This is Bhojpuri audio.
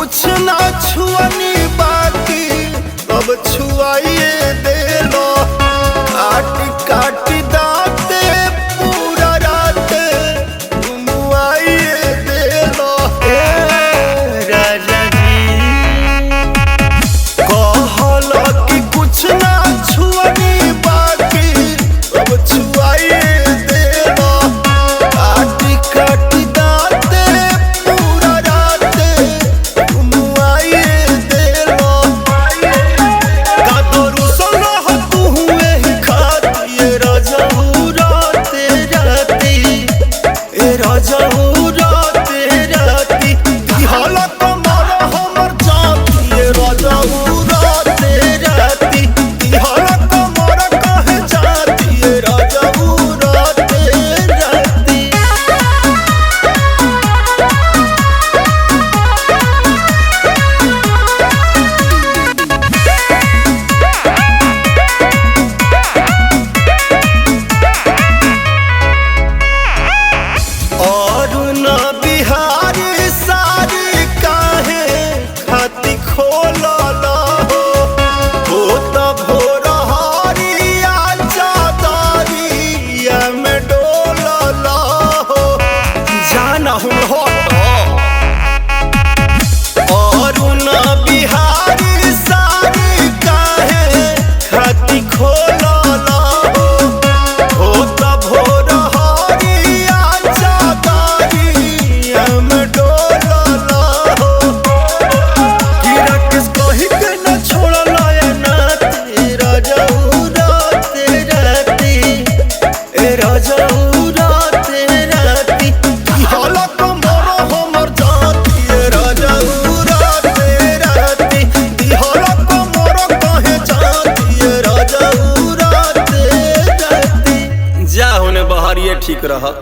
कुछ ना छुअनी बाकी अब छुआइए दे लो। काट काट दाते पूरा रात घुमाइए दे लो। राजा जी कहल कि कुछ ना छुअनी बाकी अब छुआइए दे लो। काट काट दाते पूरा रात घुमाइए दे लो। कादरू सोना हो तू हुए ही खाती राजा राते राती ए राजा राते राती दिहाला कमर हमर जाती राजा राते राती दिहाला कमर कहे जाती राजा राते राती। और न बिहारी सारी काहे खाती खोलल हो त भोर हरिया चादरिया में डोलल हो। जाना हूँ हट और न बिहारी सारी काहे खाती खोलल हो त भोर हरिया चादरिया में डोलल हो। कीड़ा किस कही के न छोड़ल नाती राजा राते राती ए राजा राते राती दिहाला कमर हमर जाती राजा राते राती दिहाला कमर कहे जाती राजा राते राती। जा होने बहरिए ठीक रहा।